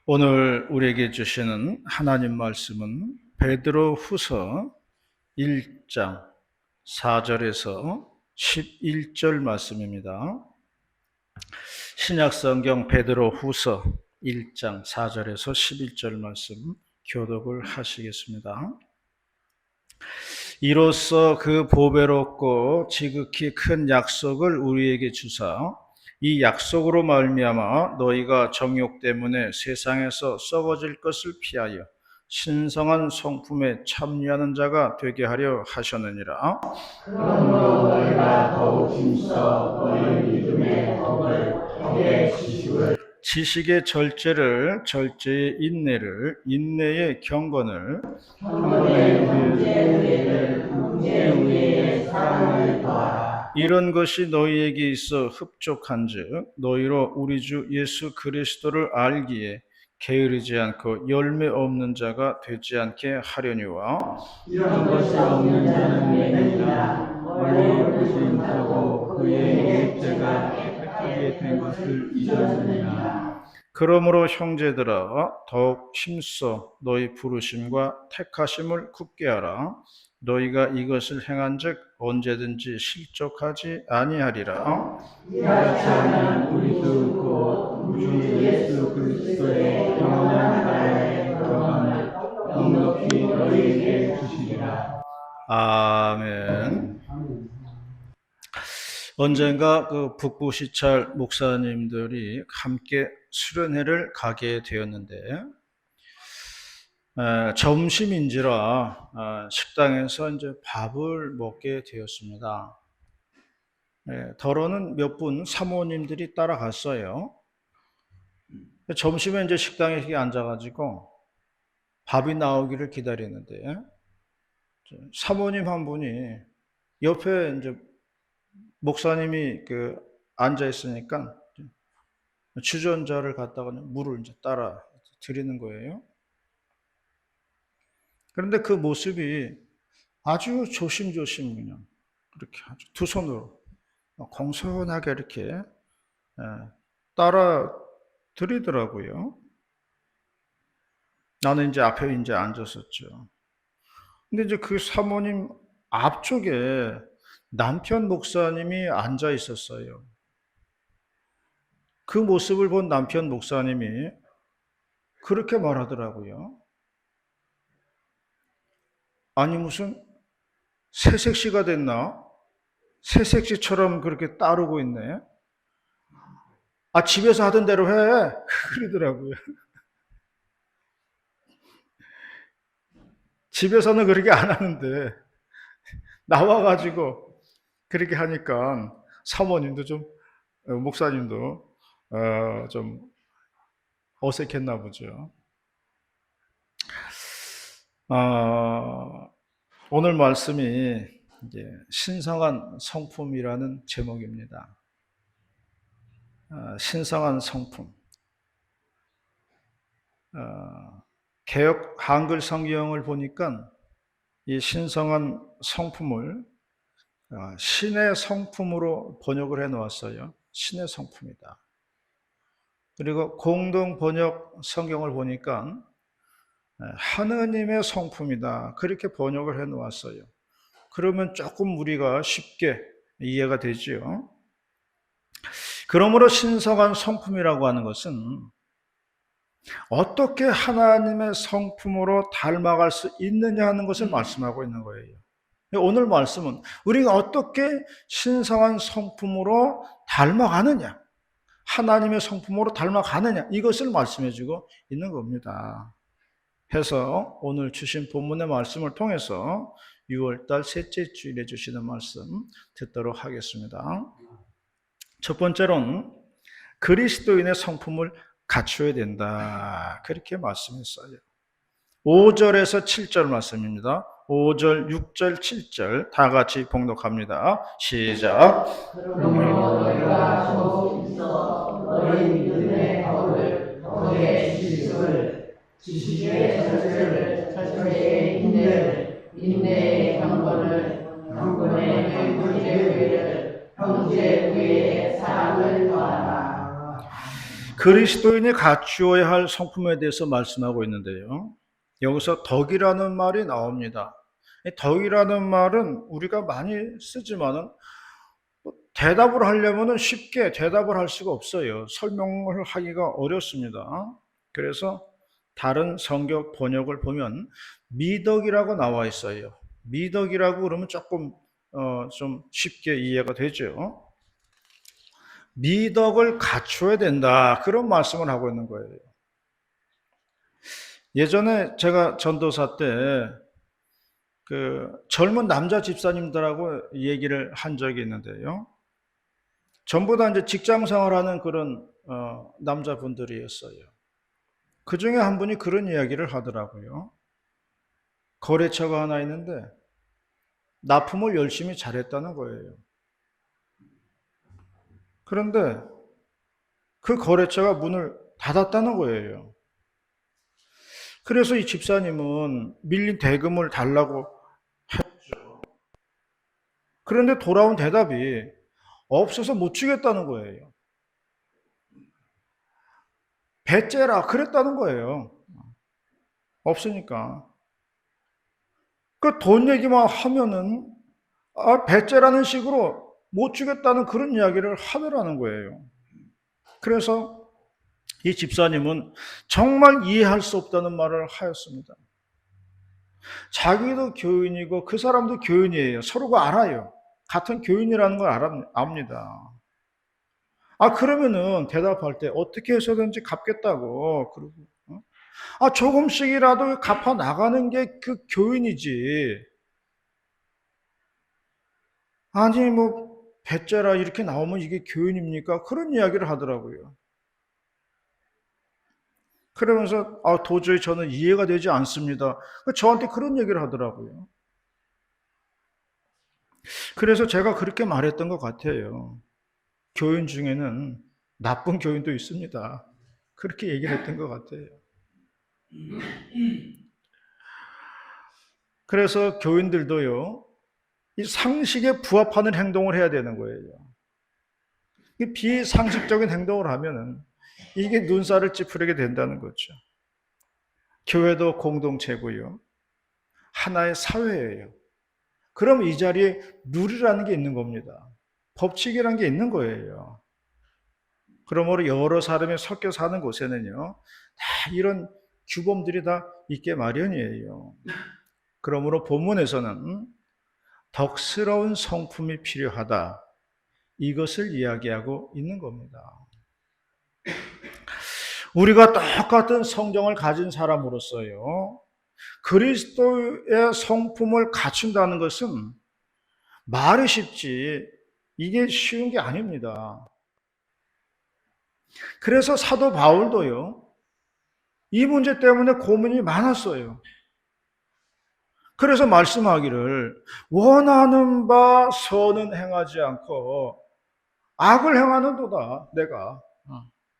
오늘 우리에게 주시는 하나님 말씀은 베드로후서 1장 4절에서 11절 말씀입니다. 신약성경 베드로후서 1장 4절에서 11절 말씀 교독을 하시겠습니다. 이로써 그 보배롭고 지극히 큰 약속을 우리에게 주사 이 약속으로 말미암아 너희가 정욕 때문에 세상에서 썩어질 것을 피하여 신성한 성품에 참여하는 자가 되게 하려 하셨느니라. 그러므로 너희가 더욱 힘써 너희 믿음의 덕의 지식의 절제를, 절제의 인내를, 인내의 경건을, 경건의 문제 우리의 사랑을 더하라. 이런 것이 너희에게 있어 흡족한즉 너희로 우리 주 예수 그리스도를 알기에 게으르지 않고 열매 없는 자가 되지 않게 하려니와. 이런 것이 없는 자는 매느니라. 원래 그것이 못하고 그의 육체가 깨끗하게 된 것을 잊었느니라. 그러므로 형제들아 더욱 힘써 너희 부르심과 택하심을 굳게 하라. 너희가 이것을 행한즉 언제든지 실족하지 아니하리라. 이같이 하면 우리 주 곧 우리 예수 그리스도의 영원한 나라에 들어가는 넉넉히 너희에게 주시리라. 아멘. 언젠가 그 북부시찰 목사님들이 함께 수련회를 가게 되었는데 점심인지라 식당에서 이제 밥을 먹게 되었습니다. 더러는 몇 분 사모님들이 따라갔어요. 점심에 이제 식당에 이렇게 앉아가지고 밥이 나오기를 기다리는데 사모님 한 분이 옆에 이제 목사님이 그 앉아 있으니까 주전자를 갖다가 물을 이제 따라 드리는 거예요. 그런데 그 모습이 아주 조심조심 그냥 이렇게 아주 두 손으로 공손하게 이렇게 따라 드리더라고요. 나는 이제 앞에 이제 앉았었죠. 근데 이제 그 사모님 앞쪽에 남편 목사님이 앉아 있었어요. 그 모습을 본 남편 목사님이 그렇게 말하더라고요. 아니 무슨 새색시가 됐나? 새색시처럼 그렇게 따르고 있네. 아 집에서 하던 대로 해. 그러더라고요. 집에서는 그렇게 안 하는데 나와가지고 그렇게 하니까 사모님도 좀 목사님도 좀 어색했나 보죠. 오늘 말씀이 이제 신성한 성품이라는 제목입니다. 신성한 성품. 개역 한글 성경을 보니까 이 신성한 성품을 신의 성품으로 번역을 해 놓았어요. 신의 성품이다. 그리고 공동 번역 성경을 보니까 하느님의 성품이다. 그렇게 번역을 해 놓았어요. 그러면 조금 우리가 쉽게 이해가 되지요. 그러므로 신성한 성품이라고 하는 것은 어떻게 하나님의 성품으로 닮아갈 수 있느냐 하는 것을 말씀하고 있는 거예요. 오늘 말씀은 우리가 어떻게 신성한 성품으로 닮아가느냐, 하나님의 성품으로 닮아가느냐, 이것을 말씀해주고 있는 겁니다. 해서 오늘 주신 본문의 말씀을 통해서 6월달 셋째 주일에 주시는 말씀 듣도록 하겠습니다. 첫 번째로는 그리스도인의 성품을 갖춰야 된다. 그렇게 말씀했어요. 5절에서 7절 말씀입니다. 5절, 6절, 7절 다 같이 봉독합니다. 시작. 그러므로 너희가 더욱 힘써 너희 믿음의 덕의 지식의 절제를 절제의 인내를 인내의 경건의 형제 우애의 사랑을 더하라. 그리스도인이 갖추어야 할 성품에 대해서 말씀하고 있는데요. 여기서 덕이라는 말이 나옵니다. 이 덕이라는 말은 우리가 많이 쓰지만은 대답을 하려면 쉽게 대답을 할 수가 없어요. 설명을 하기가 어렵습니다. 그래서 다른 성경 번역을 보면 미덕이라고 나와 있어요. 미덕이라고 그러면 조금 좀 쉽게 이해가 되죠. 미덕을 갖춰야 된다. 그런 말씀을 하고 있는 거예요. 예전에 제가 전도사 때 젊은 남자 집사님들하고 얘기를 한 적이 있는데요. 전부 다 이제 직장 생활하는 그런 남자분들이었어요. 그 중에 한 분이 그런 이야기를 하더라고요. 거래처가 하나 있는데 납품을 열심히 잘했다는 거예요. 그런데 그 거래처가 문을 닫았다는 거예요. 그래서 이 집사님은 밀린 대금을 달라고 했죠. 그런데 돌아온 대답이 없어서 못 주겠다는 거예요. 배째라 그랬다는 거예요. 없으니까. 그 돈 얘기만 하면은 배째라는 식으로 못 주겠다는 그런 이야기를 하더라는 거예요. 그래서 이 집사님은 정말 이해할 수 없다는 말을 하였습니다. 자기도 교인이고 그 사람도 교인이에요. 서로가 알아요. 같은 교인이라는 걸 압니다. 그러면은 대답할 때 어떻게 해서든지 갚겠다고 그러고 조금씩이라도 갚아 나가는 게 그 교인이지. 아니 뭐 배째라 이렇게 나오면 이게 교인입니까? 그런 이야기를 하더라고요. 그러면서 도저히 저는 이해가 되지 않습니다. 저한테 그런 얘기를 하더라고요. 그래서 제가 그렇게 말했던 것 같아요. 교인 중에는 나쁜 교인도 있습니다. 그렇게 얘기를 했던 것 같아요. 그래서 교인들도요, 이 상식에 부합하는 행동을 해야 되는 거예요. 비상식적인 행동을 하면은 이게 눈살을 찌푸리게 된다는 거죠. 교회도 공동체고요. 하나의 사회예요. 그럼 이 자리에 룰이라는 게 있는 겁니다. 법칙이라는 게 있는 거예요. 그러므로 여러 사람이 섞여 사는 곳에는요, 다 이런 규범들이 다 있게 마련이에요. 그러므로 본문에서는 덕스러운 성품이 필요하다. 이것을 이야기하고 있는 겁니다. 우리가 똑같은 성정을 가진 사람으로서요, 그리스도의 성품을 갖춘다는 것은 말이 쉽지 이게 쉬운 게 아닙니다. 그래서 사도 바울도요, 이 문제 때문에 고민이 많았어요. 그래서 말씀하기를 원하는 바 선은 행하지 않고 악을 행하는도다 내가.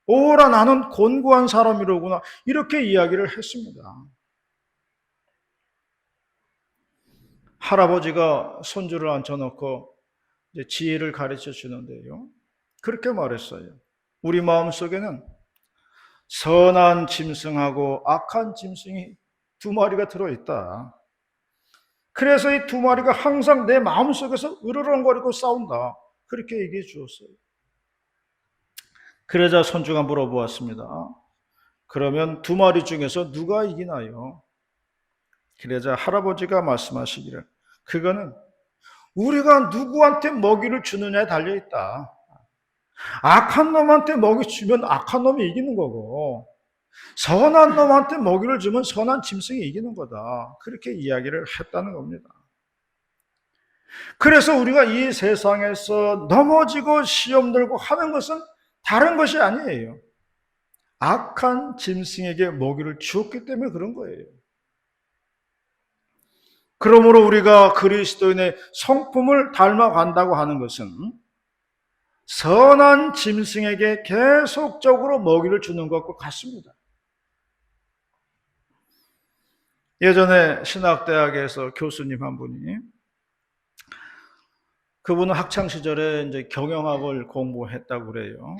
오라 나는 곤고한 사람이로구나 이렇게 이야기를 했습니다. 할아버지가 손주를 앉혀놓고 이제 지혜를 가르쳐 주는데요. 그렇게 말했어요. 우리 마음속에는 선한 짐승하고 악한 짐승이 두 마리가 들어있다. 그래서 이 두 마리가 항상 내 마음속에서 으르렁거리고 싸운다. 그렇게 얘기해 주었어요. 그러자 손주가 물어보았습니다. 그러면 두 마리 중에서 누가 이기나요? 그러자 할아버지가 말씀하시기를 그거는 우리가 누구한테 먹이를 주느냐에 달려있다. 악한 놈한테 먹이 주면 악한 놈이 이기는 거고 선한 놈한테 먹이를 주면 선한 짐승이 이기는 거다. 그렇게 이야기를 했다는 겁니다. 그래서 우리가 이 세상에서 넘어지고 시험 들고 하는 것은 다른 것이 아니에요. 악한 짐승에게 먹이를 주었기 때문에 그런 거예요. 그러므로 우리가 그리스도인의 성품을 닮아간다고 하는 것은 선한 짐승에게 계속적으로 먹이를 주는 것과 같습니다. 예전에 신학대학에서 교수님 한 분이 그분은 학창 시절에 이제 경영학을 공부했다고 그래요.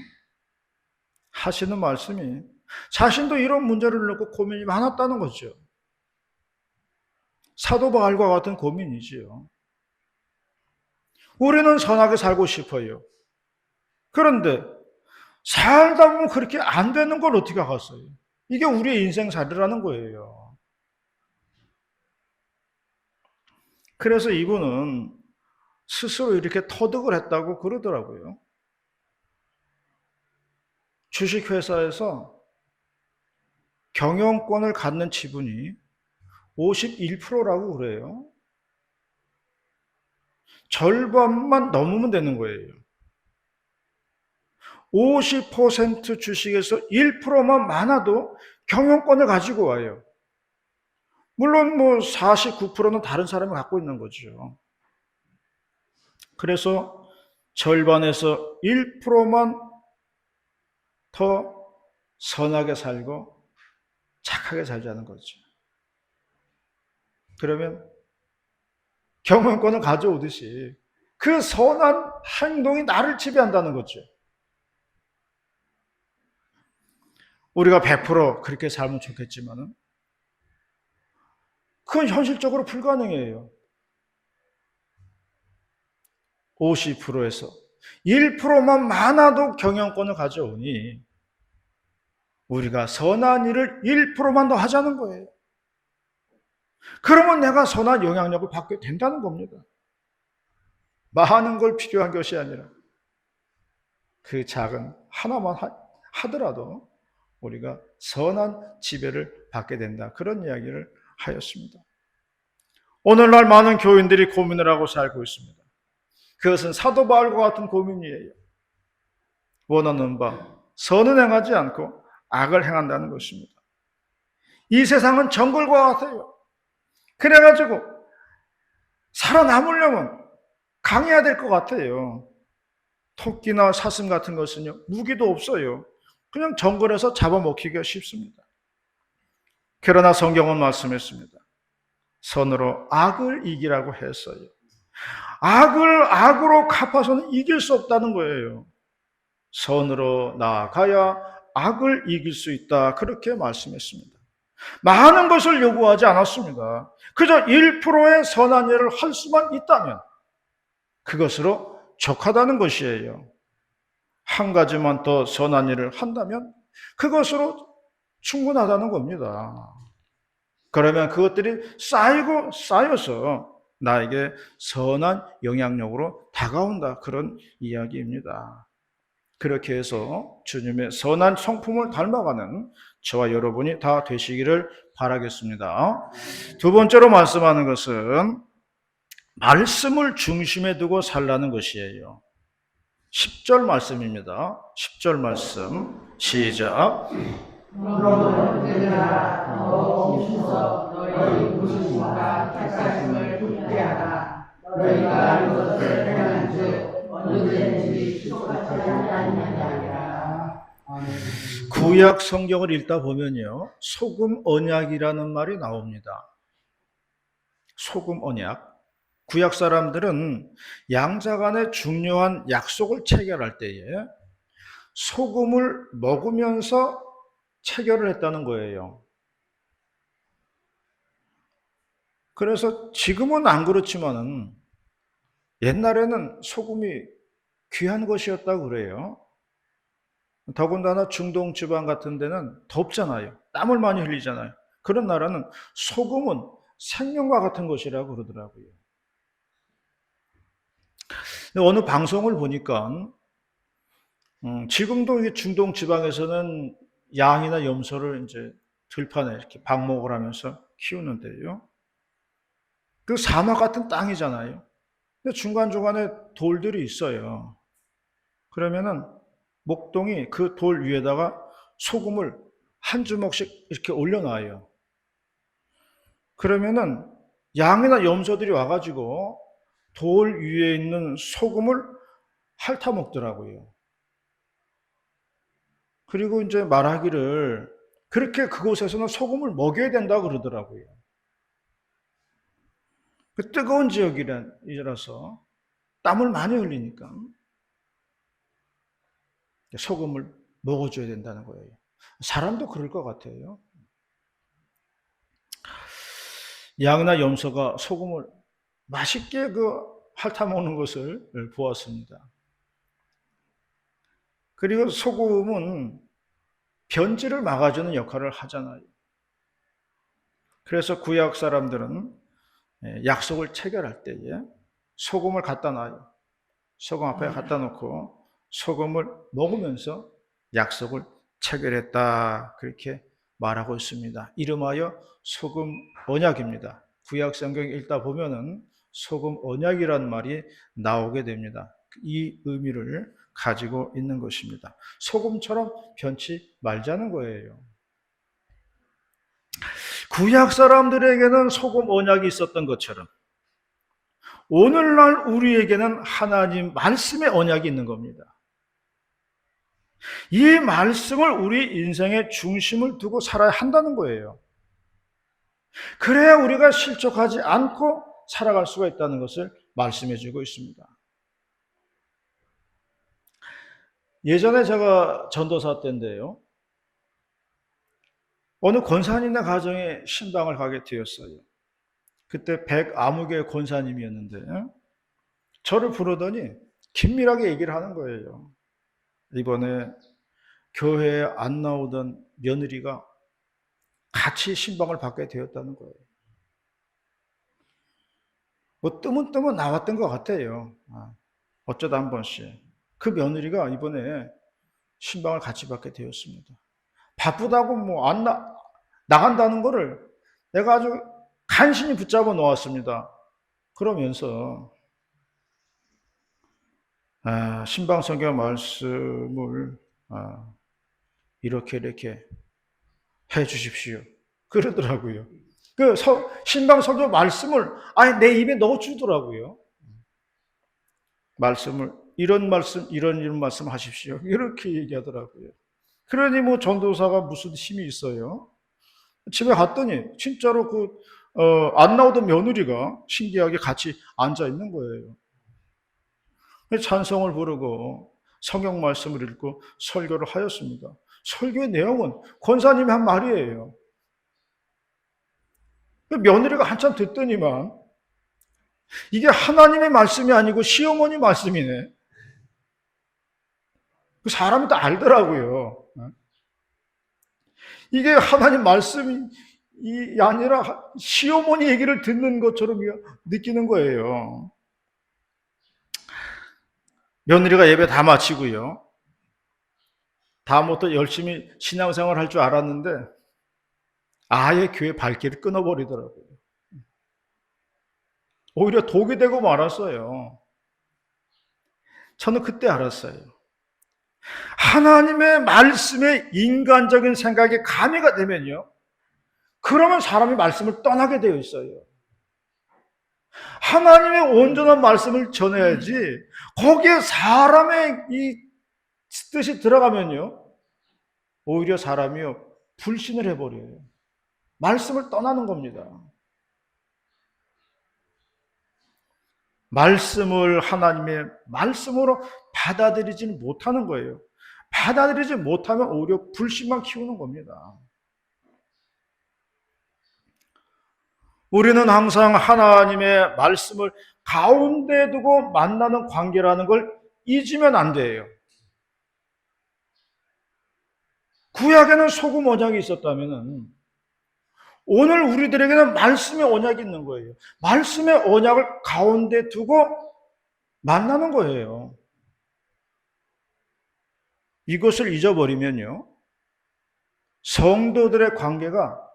하시는 말씀이 자신도 이런 문제를 놓고 고민이 많았다는 거죠. 사도 바울과 같은 고민이지요. 우리는 선하게 살고 싶어요. 그런데 살다 보면 그렇게 안 되는 걸 어떻게 하겠어요? 이게 우리의 인생살이라는 거예요. 그래서 이분은 스스로 이렇게 터득을 했다고 그러더라고요. 주식회사에서 경영권을 갖는 지분이 51%라고 그래요. 절반만 넘으면 되는 거예요. 50% 주식에서 1%만 많아도 경영권을 가지고 와요. 물론 49%는 다른 사람이 갖고 있는 거죠. 그래서 절반에서 1%만 더 선하게 살고 착하게 살자는 거죠. 그러면 경영권을 가져오듯이 그 선한 행동이 나를 지배한다는 거죠. 우리가 100% 그렇게 살면 좋겠지만은 그건 현실적으로 불가능해요. 50%에서 1%만 많아도 경영권을 가져오니 우리가 선한 일을 1%만 더 하자는 거예요. 그러면 내가 선한 영향력을 받게 된다는 겁니다. 많은 걸 필요한 것이 아니라 그 작은 하나만 하더라도 우리가 선한 지배를 받게 된다. 그런 이야기를 하였습니다. 오늘날 많은 교인들이 고민을 하고 살고 있습니다. 그것은 사도 바울과 같은 고민이에요. 원하는 바 선은 행하지 않고 악을 행한다는 것입니다. 이 세상은 정글과 같아요. 그래가지고 살아남으려면 강해야 될 것 같아요. 토끼나 사슴 같은 것은요, 무기도 없어요. 그냥 정글에서 잡아먹히기가 쉽습니다. 그러나 성경은 말씀했습니다. 선으로 악을 이기라고 했어요. 악을 악으로 갚아서는 이길 수 없다는 거예요. 선으로 나아가야 악을 이길 수 있다. 그렇게 말씀했습니다. 많은 것을 요구하지 않았습니다. 그저 1%의 선한 일을 할 수만 있다면 그것으로 족하다는 것이에요. 한 가지만 더 선한 일을 한다면 그것으로 충분하다는 겁니다. 그러면 그것들이 쌓여서 나에게 선한 영향력으로 다가온다. 그런 이야기입니다. 그렇게 해서 주님의 선한 성품을 닮아가는 저와 여러분이 다 되시기를 바라겠습니다. 두 번째로 말씀하는 것은 말씀을 중심에 두고 살라는 것이에요. 10절 말씀입니다. 10절 말씀 시작. 너는 그들아 더 오셔서 너희 부르심과 택하심을 굳게 하라. 너희가 이것을 행한즉 언제든지 똑같이 아니하리라. 구약 성경을 읽다 보면요, 소금 언약이라는 말이 나옵니다. 소금 언약. 구약 사람들은 양자 간의 중요한 약속을 체결할 때에 소금을 먹으면서 체결을 했다는 거예요. 그래서 지금은 안 그렇지만은 옛날에는 소금이 귀한 것이었다고 그래요. 더군다나 중동 지방 같은 데는 덥잖아요. 땀을 많이 흘리잖아요. 그런 나라는 소금은 생명과 같은 것이라고 그러더라고요. 어느 방송을 보니까 지금도 이 중동 지방에서는 양이나 염소를 이제 들판에 이렇게 방목을 하면서 키우는데요. 그 사막 같은 땅이잖아요. 근데 중간중간에 돌들이 있어요. 그러면은 목동이 그 돌 위에다가 소금을 한 주먹씩 이렇게 올려놔요. 그러면은 양이나 염소들이 와가지고 돌 위에 있는 소금을 핥아먹더라고요. 그리고 이제 말하기를 그렇게 그곳에서는 소금을 먹여야 된다고 그러더라고요. 그 뜨거운 지역이라서 땀을 많이 흘리니까 소금을 먹어줘야 된다는 거예요. 사람도 그럴 것 같아요. 양이나 염소가 소금을 맛있게 핥아 먹는 것을 보았습니다. 그리고 소금은 변질을 막아주는 역할을 하잖아요. 그래서 구약 사람들은 약속을 체결할 때에 소금을 갖다 놔요. 소금 앞에 갖다 놓고 소금을 먹으면서 약속을 체결했다, 그렇게 말하고 있습니다. 이름하여 소금 언약입니다. 구약 성경 읽다 보면은 소금 언약이란 말이 나오게 됩니다. 이 의미를 가지고 있는 것입니다. 소금처럼 변치 말자는 거예요. 구약 사람들에게는 소금 언약이 있었던 것처럼 오늘날 우리에게는 하나님 말씀의 언약이 있는 겁니다. 이 말씀을 우리 인생의 중심을 두고 살아야 한다는 거예요. 그래야 우리가 실족하지 않고 살아갈 수가 있다는 것을 말씀해 주고 있습니다. 예전에 제가 전도사 때인데요, 어느 권사님네 가정에 신방을 가게 되었어요. 그때 백아무개 권사님이었는데 저를 부르더니 긴밀하게 얘기를 하는 거예요. 이번에 교회에 안 나오던 며느리가 같이 신방을 받게 되었다는 거예요. 뭐 뜨문뜨문 나왔던 것 같아요. 어쩌다 한 번씩. 그 며느리가 이번에 신방을 같이 받게 되었습니다. 바쁘다고 뭐 안 나간다는 거를 내가 아주 간신히 붙잡아 놓았습니다. 그러면서 신방 성경 말씀을 이렇게 해 주십시오, 그러더라고요. 그 신방 성경 말씀을 내 입에 넣어 주더라고요. 말씀을 이런 말씀 이런 말씀 하십시오, 이렇게 얘기하더라고요. 그러니 뭐 전도사가 무슨 힘이 있어요? 집에 갔더니 진짜로 안 나오던 며느리가 신기하게 같이 앉아 있는 거예요. 찬송을 부르고 성경 말씀을 읽고 설교를 하였습니다. 설교의 내용은 권사님이 한 말이에요. 며느리가 한참 듣더니만 이게 하나님의 말씀이 아니고 시어머니 말씀이네. 그 사람이 다 알더라고요. 이게 하나님 말씀이 아니라 시어머니 얘기를 듣는 것처럼 느끼는 거예요. 며느리가 예배 다 마치고요, 다음부터 열심히 신앙생활 할 줄 알았는데 아예 교회 발길을 끊어버리더라고요. 오히려 독이 되고 말았어요. 저는 그때 알았어요. 하나님의 말씀에 인간적인 생각이 가미가 되면요, 그러면 사람이 말씀을 떠나게 되어 있어요. 하나님의 온전한 말씀을 전해야지 거기에 사람의 이 뜻이 들어가면요, 오히려 사람이요 불신을 해버려요. 말씀을 떠나는 겁니다. 말씀을 하나님의 말씀으로 받아들이지는 못하는 거예요. 받아들이지 못하면 오히려 불신만 키우는 겁니다. 우리는 항상 하나님의 말씀을 가운데 두고 만나는 관계라는 걸 잊으면 안 돼요. 구약에는 소금 언약이 있었다면 오늘 우리들에게는 말씀의 언약이 있는 거예요. 말씀의 언약을 가운데 두고 만나는 거예요. 이것을 잊어버리면요, 성도들의 관계가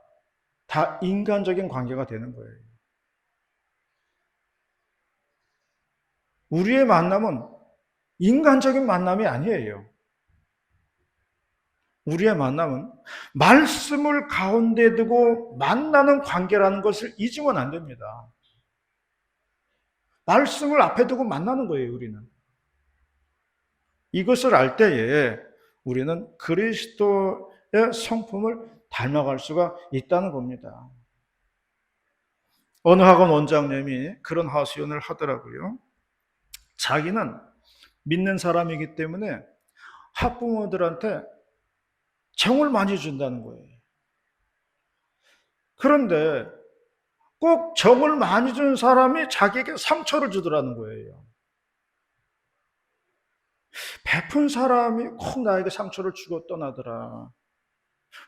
다 인간적인 관계가 되는 거예요. 우리의 만남은 인간적인 만남이 아니에요. 우리의 만남은 말씀을 가운데 두고 만나는 관계라는 것을 잊으면 안 됩니다. 말씀을 앞에 두고 만나는 거예요, 우리는. 이것을 알 때에 우리는 그리스도의 성품을 닮아갈 수가 있다는 겁니다. 어느 학원 원장님이 그런 하소연을 하더라고요. 자기는 믿는 사람이기 때문에 학부모들한테 정을 많이 준다는 거예요. 그런데 꼭 정을 많이 준 사람이 자기에게 상처를 주더라는 거예요. 베푼 사람이 꼭 나에게 상처를 주고 떠나더라.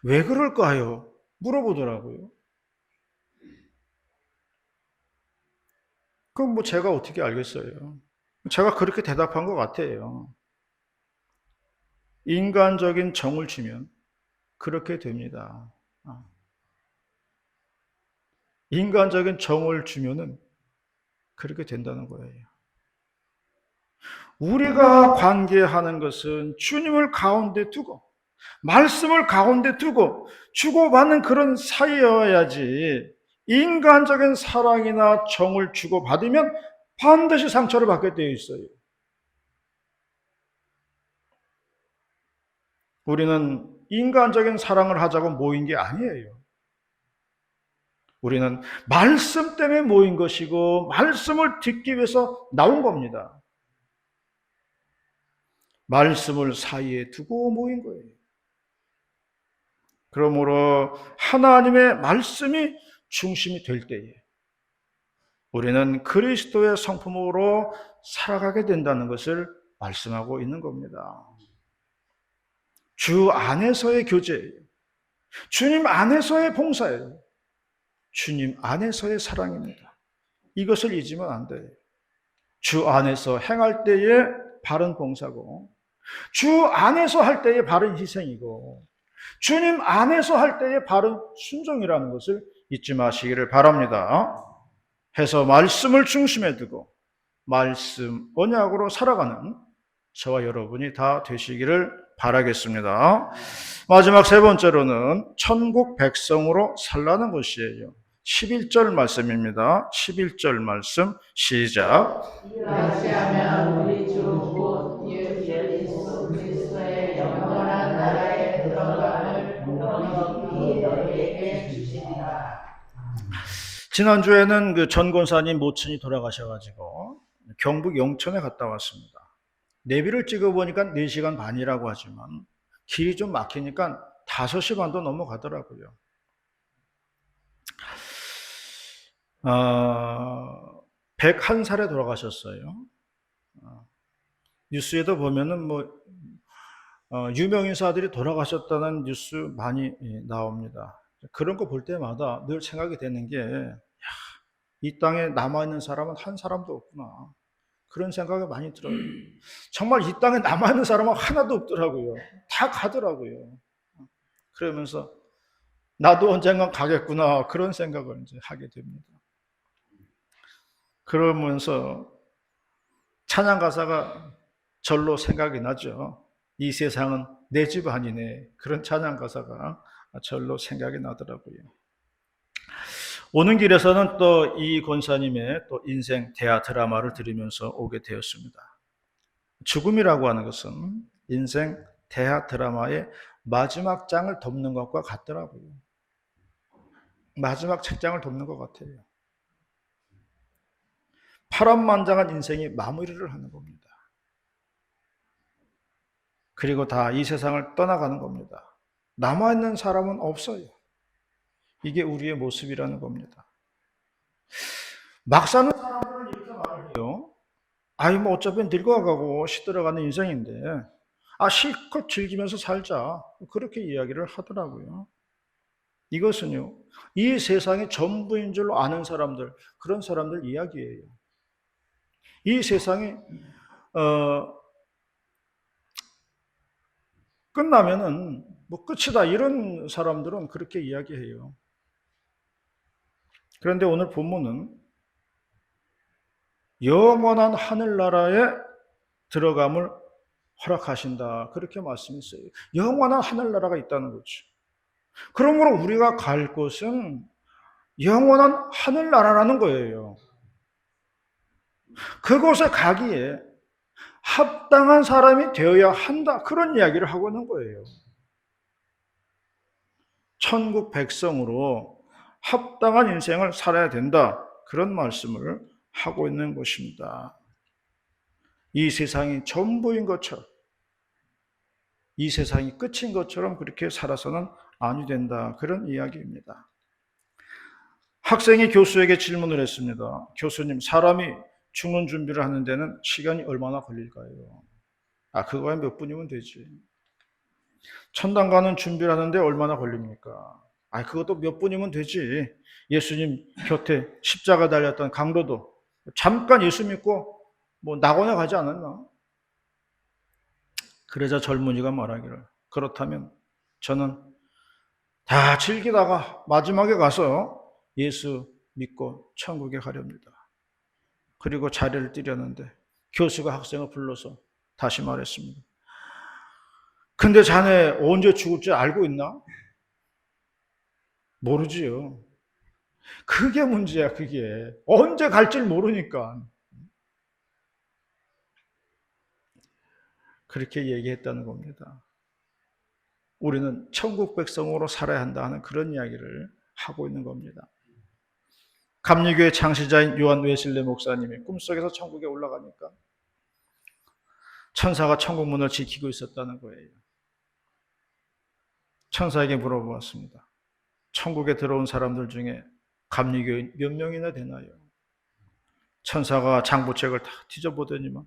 왜 그럴까요? 물어보더라고요. 그럼 뭐 제가 어떻게 알겠어요? 제가 그렇게 대답한 것 같아요. 인간적인 정을 주면 그렇게 됩니다. 인간적인 정을 주면은 그렇게 된다는 거예요. 우리가 관계하는 것은 주님을 가운데 두고, 말씀을 가운데 두고, 주고받는 그런 사이여야지, 인간적인 사랑이나 정을 주고받으면 반드시 상처를 받게 되어 있어요. 우리는 인간적인 사랑을 하자고 모인 게 아니에요. 우리는 말씀 때문에 모인 것이고, 말씀을 듣기 위해서 나온 겁니다. 말씀을 사이에 두고 모인 거예요. 그러므로 하나님의 말씀이 중심이 될 때에 우리는 그리스도의 성품으로 살아가게 된다는 것을 말씀하고 있는 겁니다. 주 안에서의 교제예요. 주님 안에서의 봉사예요. 주님 안에서의 사랑입니다. 이것을 잊으면 안 돼요. 주 안에서 행할 때의 바른 봉사고, 주 안에서 할 때의 바른 희생이고, 주님 안에서 할 때의 바른 순종이라는 것을 잊지 마시기를 바랍니다. 해서 말씀을 중심에 두고 말씀 언약으로 살아가는 저와 여러분이 다 되시기를 바라겠습니다. 마지막 세 번째로는 천국 백성으로 살라는 것이에요. 11절 말씀입니다. 11절 말씀 시작. 이렇게 하면 우리 주 곧 예수 그리스도의 영원한 나라에 들어감을 능히 너희에게 주시리라. 지난주에는 그 전권사님 모친이 돌아가셔가지고 경북 영천에 갔다 왔습니다. 내비를 찍어보니까 4시간 반이라고 하지만 길이 좀 막히니까 5시 반도 넘어가더라고요. 101살에 돌아가셨어요. 뉴스에도 보면은 유명인사들이 돌아가셨다는 뉴스 많이 나옵니다. 그런 거 볼 때마다 늘 생각이 되는 게, 이 땅에 남아있는 사람은 한 사람도 없구나. 그런 생각이 많이 들어요. 정말 이 땅에 남아있는 사람은 하나도 없더라고요. 다 가더라고요. 그러면서 나도 언젠간 가겠구나. 그런 생각을 이제 하게 됩니다. 그러면서 찬양 가사가 절로 생각이 나죠. 이 세상은 내 집 아니네. 그런 찬양 가사가 절로 생각이 나더라고요. 오는 길에서는 또 이 권사님의 또 인생 대하 드라마를 들으면서 오게 되었습니다. 죽음이라고 하는 것은 인생 대하 드라마의 마지막 장을 덮는 것과 같더라고요. 마지막 책장을 덮는 것 같아요. 파란만장한 인생이 마무리를 하는 겁니다. 그리고 다 이 세상을 떠나가는 겁니다. 남아있는 사람은 없어요. 이게 우리의 모습이라는 겁니다. 막 사는 사람들은 이렇게 말을 해요. 뭐 어차피 늙어가고 시들어가는 인생인데, 실컷 즐기면서 살자. 그렇게 이야기를 하더라고요. 이것은요, 이 세상이 전부인 줄 아는 사람들, 그런 사람들 이야기예요. 이 세상이 끝나면은 끝이다, 이런 사람들은 그렇게 이야기해요. 그런데 오늘 본문은 영원한 하늘나라에 들어감을 허락하신다, 그렇게 말씀했어요. 영원한 하늘나라가 있다는 거죠. 그러므로 우리가 갈 곳은 영원한 하늘나라라는 거예요. 그곳에 가기에 합당한 사람이 되어야 한다, 그런 이야기를 하고 있는 거예요. 천국 백성으로 합당한 인생을 살아야 된다, 그런 말씀을 하고 있는 것입니다. 이 세상이 전부인 것처럼 이 세상이 끝인 것처럼 그렇게 살아서는 아니 된다. 그런 이야기입니다. 학생이 교수에게 질문을 했습니다. 교수님, 사람이 죽는 준비를 하는 데는 시간이 얼마나 걸릴까요? 그거야 몇 분이면 되지. 천당 가는 준비를 하는데 얼마나 걸립니까? 그것도 몇 분이면 되지. 예수님 곁에 십자가 달렸던 강도도 잠깐 예수 믿고 낙원에 가지 않았나? 그러자 젊은이가 말하기를, 그렇다면 저는 다 즐기다가 마지막에 가서 예수 믿고 천국에 가렵니다. 그리고 자리를 뜨려는데 교수가 학생을 불러서 다시 말했습니다. 근데 자네 언제 죽을 줄 알고 있나? 모르지요. 그게 문제야, 그게. 언제 갈 줄 모르니까. 그렇게 얘기했다는 겁니다. 우리는 천국 백성으로 살아야 한다는 그런 이야기를 하고 있는 겁니다. 감리교의 창시자인 요한 웨슬레 목사님이 꿈속에서 천국에 올라가니까 천사가 천국 문을 지키고 있었다는 거예요. 천사에게 물어보았습니다. 천국에 들어온 사람들 중에 감리교인 몇 명이나 되나요? 천사가 장부책을 다 뒤져보더니만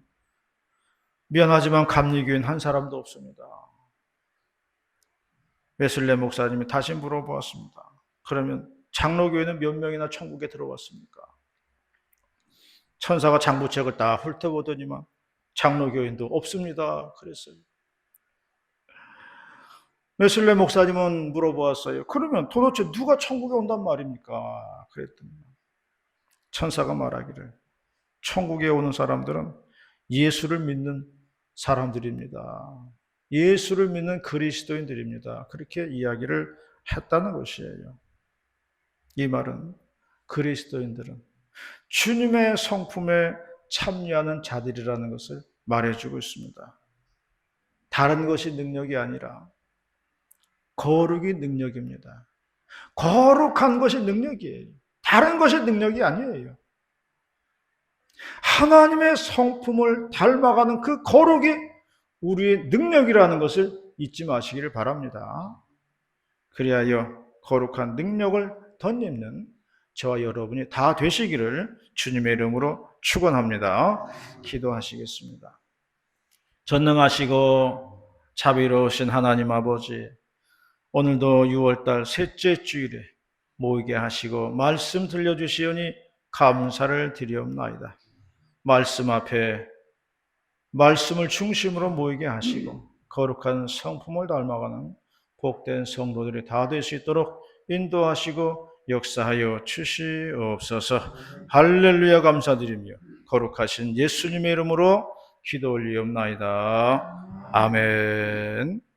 미안하지만 감리교인 한 사람도 없습니다. 웨슬레 목사님이 다시 물어보았습니다. 그러면 장로교인은 몇 명이나 천국에 들어왔습니까? 천사가 장부책을 다 훑어보더니만 장로교인도 없습니다. 그랬어요. 웨슬레 목사님은 물어보았어요. 그러면 도대체 누가 천국에 온단 말입니까? 그랬더니 천사가 말하기를, 천국에 오는 사람들은 예수를 믿는 사람들입니다. 예수를 믿는 그리스도인들입니다. 그렇게 이야기를 했다는 것이에요. 이 말은 그리스도인들은 주님의 성품에 참여하는 자들이라는 것을 말해주고 있습니다. 다른 것이 능력이 아니라 거룩이 능력입니다. 거룩한 것이 능력이에요. 다른 것이 능력이 아니에요. 하나님의 성품을 닮아가는 그 거룩이 우리의 능력이라는 것을 잊지 마시기를 바랍니다. 그리하여 거룩한 능력을 덧입는 저와 여러분이 다 되시기를 주님의 이름으로 축원합니다. 기도하시겠습니다. 전능하시고 자비로우신 하나님 아버지, 오늘도 6월달 셋째 주일에 모이게 하시고 말씀 들려주시오니 감사를 드리옵나이다. 말씀 앞에 말씀을 중심으로 모이게 하시고 거룩한 성품을 닮아가는 복된 성도들이 다 될 수 있도록 인도하시고 역사하여 주시옵소서. 할렐루야. 감사드리며 거룩하신 예수님의 이름으로 기도 올리옵나이다. 아멘.